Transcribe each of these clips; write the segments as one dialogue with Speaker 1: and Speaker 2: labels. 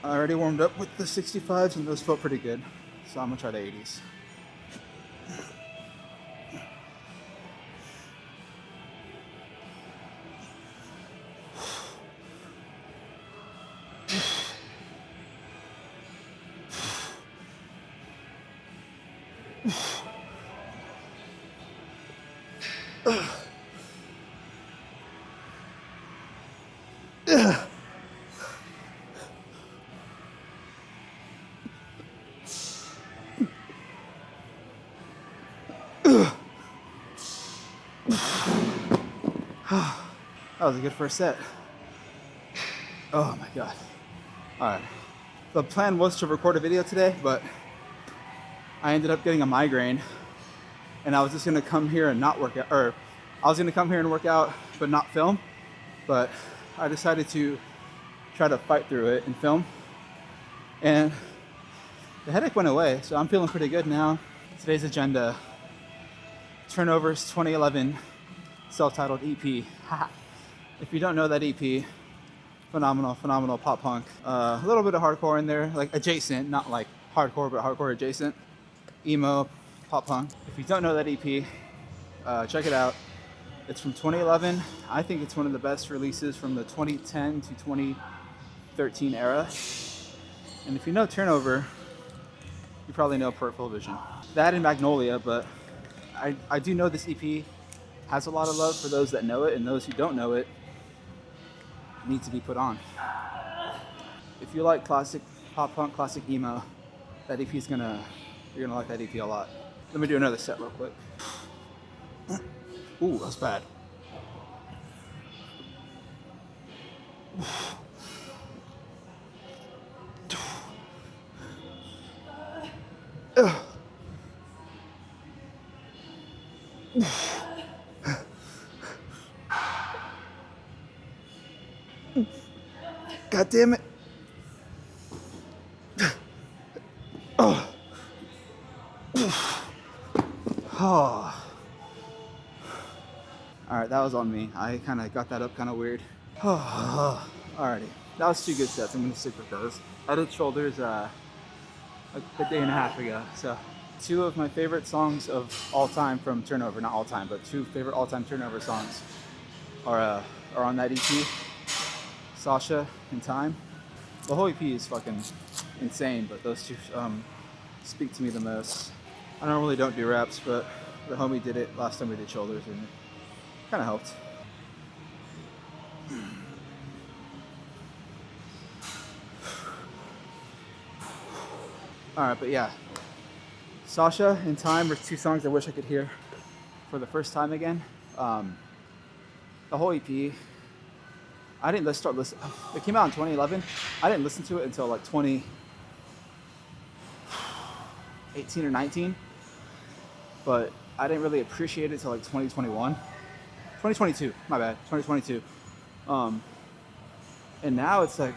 Speaker 1: I already warmed up with the 65s and those felt pretty good. So I'm gonna try the 80s. That was a good first set. Oh my god. Alright. The plan was to record a video today, but I ended up getting a migraine and I was just gonna come here and not work out, or I was gonna come here and work out but not film. But I decided to try to fight through it and film. And the headache went away, so I'm feeling pretty good now. Today's agenda: Turnovers 2011 self-titled EP. If you don't know that EP, phenomenal pop punk. A little bit of hardcore in there, like adjacent, not like hardcore, but hardcore adjacent. Emo, pop punk. If you don't know that EP, check it out. It's from 2011. I think it's one of the best releases from the 2010 to 2013 era. And if you know Turnover, you probably know Peripheral Vision. That and Magnolia, but I do know this EP has a lot of love for those that know it, and those who don't know it need to be put on. If you like classic pop punk, classic emo, that EP is you're gonna like that EP a lot. Let me do another set real quick. Ooh, that's bad. God damn it. Oh. Oh. Alright, that was on me. I kind of got that up kind of weird. Alrighty. That was 2 good sets. I'm going to stick with those. I did shoulders a day and a half ago. So 2 of my favorite songs of all time from Turnover. Not all time, but 2 favorite all-time Turnover songs are on that EP. Sasha and Time. The whole EP is fucking insane, but those 2 speak to me the most. I normally don't do raps, but the homie did it last time we did shoulders, and it kind of helped. Alright, but yeah. Sasha and Time are 2 songs I wish I could hear for the first time again. The whole EP, I didn't start listening. It came out in 2011. I didn't listen to it until like 2018 or 19. But I didn't really appreciate it until like 2021. 2022, my bad, 2022. And now it's like,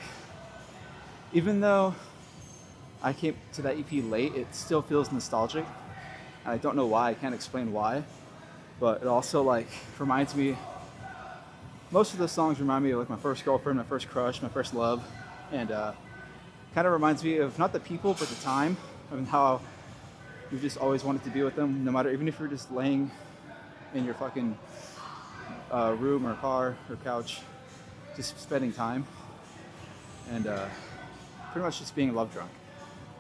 Speaker 1: even though I came to that EP late, it still feels nostalgic. And I don't know why, I can't explain why. But it also like reminds me, most of the songs remind me of like my first girlfriend, my first crush, my first love. And kind of reminds me of not the people, but the time. I mean, how you just always wanted to be with them, no matter, even if you're just laying in your fucking room or car or couch, just spending time. And pretty much just being love drunk.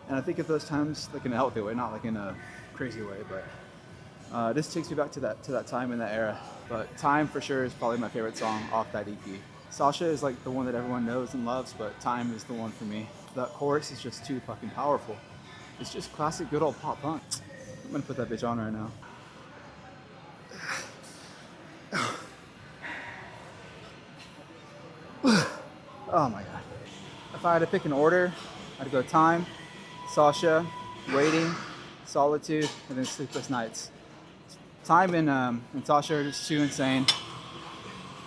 Speaker 1: And I think of those times like in a healthy way, not like in a crazy way, but this takes me back to that time in that era. But Time for sure is probably my favorite song off that EP. Sasha is like the one that everyone knows and loves, but Time is the one for me. That chorus is just too fucking powerful. It's just classic good old pop punk. I'm gonna put that bitch on right now. Oh my god. If I had to pick an order, I'd go Time, Sasha, Waiting, Solitude, and then Sleepless Nights. Time and Sasha are just too insane.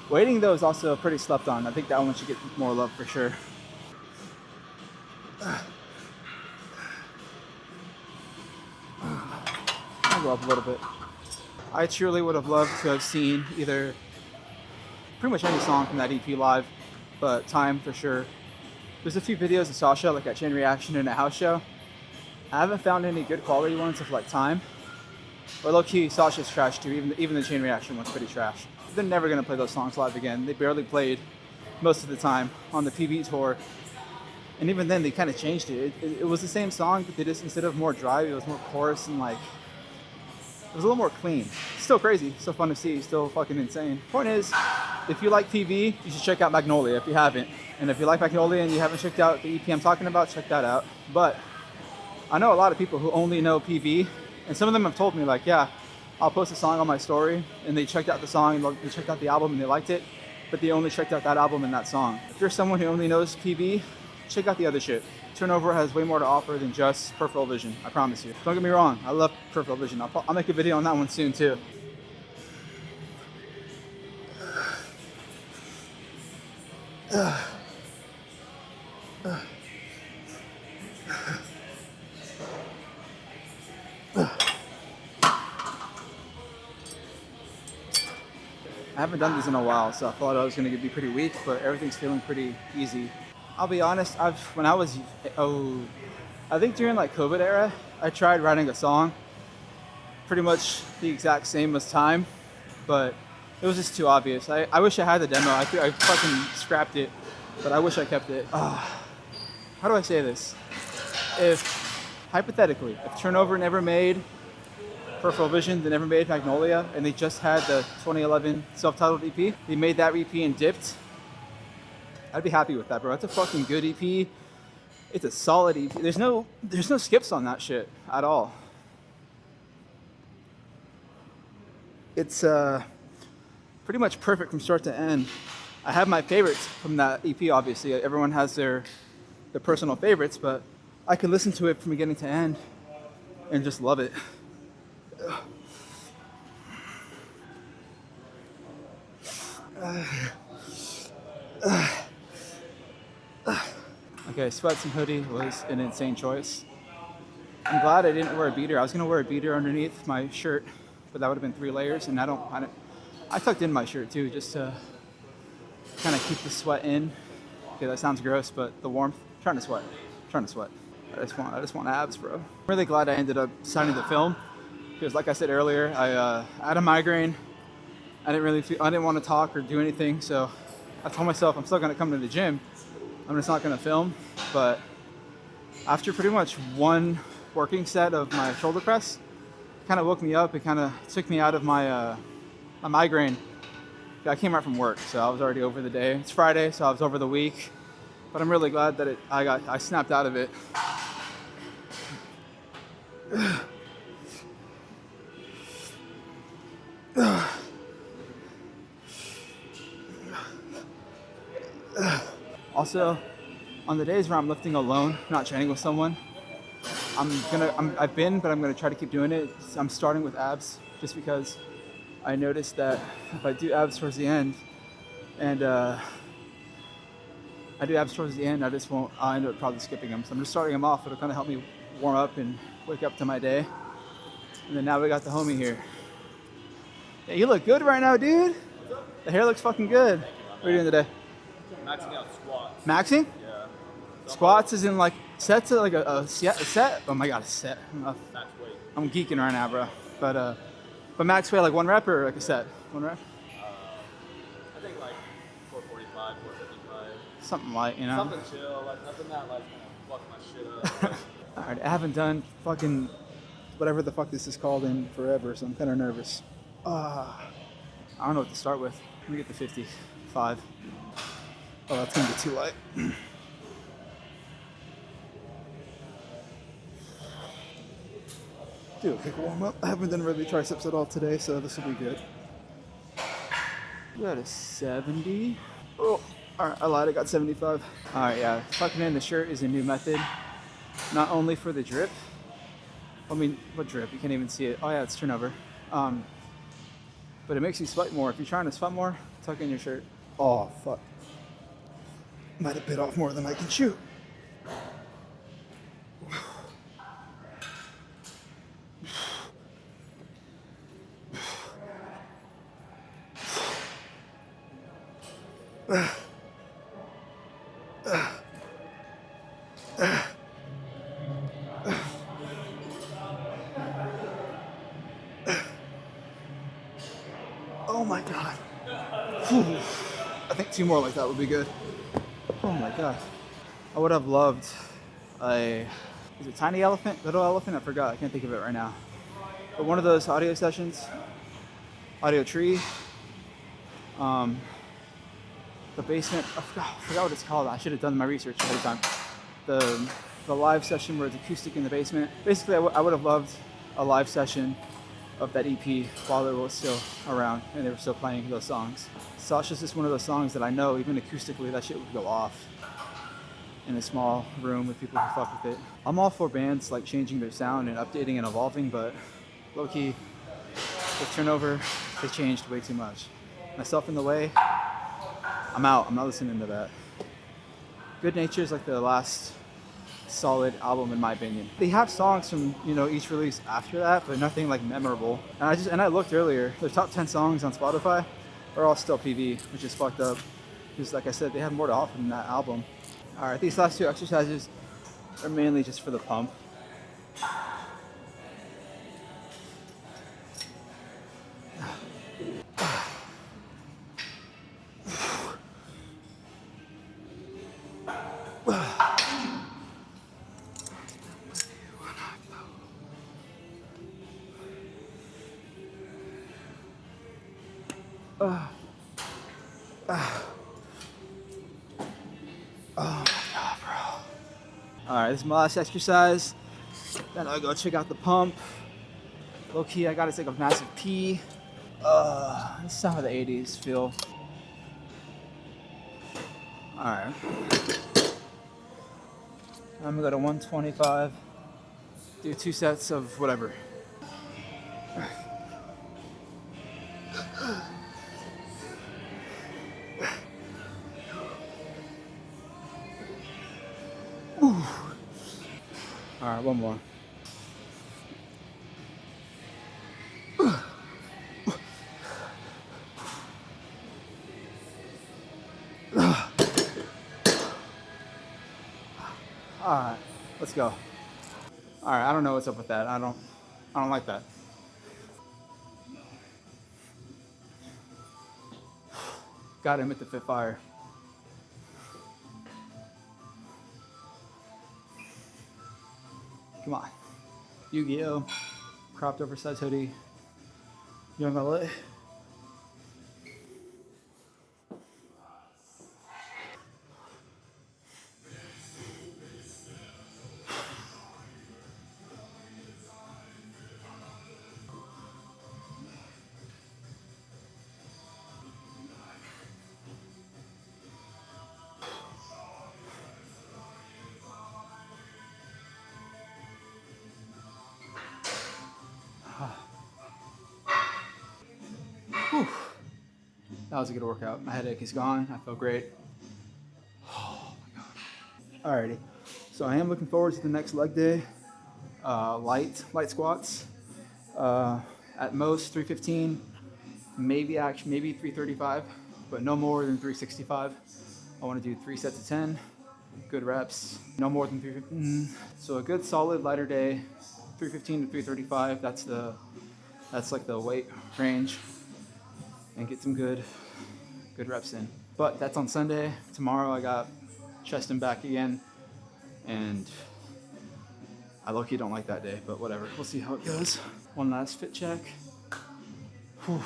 Speaker 1: Waiting though is also pretty slept on. I think that one should get more love for sure. I'll go up a little bit. I truly would have loved to have seen either pretty much any song from that EP live, but Time for sure There's a few videos of Sasha, like at Chain Reaction and a house show. I haven't found any good quality ones of like time. But low key, Sasha's trash too. Even the Chain Reaction one's pretty trash. They're never gonna play those songs live again. They barely played most of the time on the PV tour. And even then, they kind of changed it. It was the same song, but they just, instead of more drive, it was more chorus and like, it was a little more clean. Still crazy, still fun to see, still fucking insane. Point is, if you like PV, you should check out Magnolia if you haven't. And if you like Magnolia and you haven't checked out the EP I'm talking about, check that out. But I know a lot of people who only know PV, and some of them have told me like, yeah, I'll post a song on my story, and they checked out the song, and they checked out the album and they liked it, but they only checked out that album and that song. If you're someone who only knows PV, check out the other shit. Turnover has way more to offer than just Peripheral Vision, I promise you. Don't get me wrong, I love Peripheral Vision. I'll make a video on that one soon too. I haven't done these in a while, so I thought I was gonna be pretty weak, but everything's feeling pretty easy. I'll be honest, I think during like COVID era, I tried writing a song, pretty much the exact same as Time, but it was just too obvious. I wish I had the demo. I fucking scrapped it, but I wish I kept it. How do I say this? Hypothetically, if Turnover never made Peripheral Vision, they never made Magnolia, and they just had the 2011 self-titled EP, they made that EP and dipped, I'd be happy with that, bro. That's a fucking good EP. It's a solid EP. There's no skips on that shit at all. It's pretty much perfect from start to end. I have my favorites from that EP, obviously. Everyone has their personal favorites, but I could listen to it from beginning to end and just love it. Okay, sweats and hoodie was an insane choice. I'm glad I didn't wear a beater. I was gonna wear a beater underneath my shirt, but that would have been 3 layers, and I tucked in my shirt too, just to kind of keep the sweat in. Okay, that sounds gross, but the warmth. I'm trying to sweat. I just want abs, bro. I'm really glad I ended up signing the film, because like I said earlier, I had a migraine. I didn't want to talk or do anything, so I told myself I'm still gonna come to the gym. I'm just not gonna film. But after pretty much one working set of my shoulder press, it kind of woke me up. It kind of took me out of my migraine. I came right from work, so I was already over the day. It's Friday, so I was over the week. But I'm really glad that I snapped out of it. Also, on the days where I'm lifting alone, not training with someone, I've been, but I'm gonna try to keep doing it. I'm starting with abs, just because I noticed that if I do abs towards the end, and I'll end up probably skipping them. So I'm just starting them off. It'll kind of help me warm up and wake up to my day. And then now we got the homie here. Yeah, you look good right now, dude. The hair looks fucking good. What are you doing today?
Speaker 2: Maxing out squats.
Speaker 1: Maxing?
Speaker 2: Yeah.
Speaker 1: Squats is in like sets of like a set? Oh my god, a set.
Speaker 2: Max weight.
Speaker 1: I'm geeking right now, bro. But max weight like 1 rep or like a set? 1 rep?
Speaker 2: I think like 445, 455.
Speaker 1: Something light, you know?
Speaker 2: Something chill, like nothing that like fuck my shit up.
Speaker 1: Alright, I haven't done fucking whatever the fuck this is called in forever, so I'm kind of nervous. I don't know what to start with. Let me get the 55. Oh, that's gonna be too light. Do a quick warm up. I haven't done really triceps at all today, so this will be good. We got a 70. Oh, alright, I lied, I got 75. Alright, yeah, tucking in the shirt is a new method. Not only for the drip. I mean, what drip? You can't even see it. Oh yeah, it's turnover. But it makes you sweat more. If you're trying to sweat more, tuck in your shirt. Oh, fuck. Might have bit off more than I can chew. Oh my god. Whew. I think 2 more like that would be good. Oh my god. I would have loved a, is it tiny elephant, little elephant? I forgot. I can't think of it right now. But one of those audio sessions, audio tree, um, the basement. I forgot what it's called. I should have done my research ahead of time. The live session where it's acoustic in the basement. Basically, I would have loved a live session of that EP while it was still around and they were still playing those songs. Sasha's just one of those songs that I know, even acoustically, that shit would go off in a small room with people who fuck with it. I'm all for bands like changing their sound and updating and evolving, but low-key, with Turnover, they changed way too much. Myself in the Way, I'm out. I'm not listening to that. Good Nature is like the last solid album in my opinion. They have songs from, you know, each release after that, but nothing like memorable. And I looked earlier, their top 10 songs on Spotify are all still PV, which is fucked up. Because like I said, they have more to offer than that album. Alright, these last 2 exercises are mainly just for the pump. Alright, this is my last exercise. Then I'll go check out the pump. Low key, I gotta take a massive pee. This is how the 80s feel. Alright. I'm gonna go to 125. Do 2 sets of whatever. Alright, one more. Alright, let's go. Alright, I don't know what's up with that. I don't like that. Gotta admit the fit fire. Come on. Yu-Gi-Oh! Cropped oversized hoodie. Young LA. Whew. That was a good workout. My headache is gone. I feel great. Oh my god. Alrighty. So I am looking forward to the next leg day. Light squats. At most 315, maybe 335, but no more than 365. I want to do 3 sets of 10, good reps, no more than 315. So a good solid lighter day, 315 to 335. That's like the weight range, and get some good reps in. But that's on Sunday. Tomorrow I got chest and back again, and I low-key don't like that day, but whatever. We'll see how it goes. One last fit check. Whew.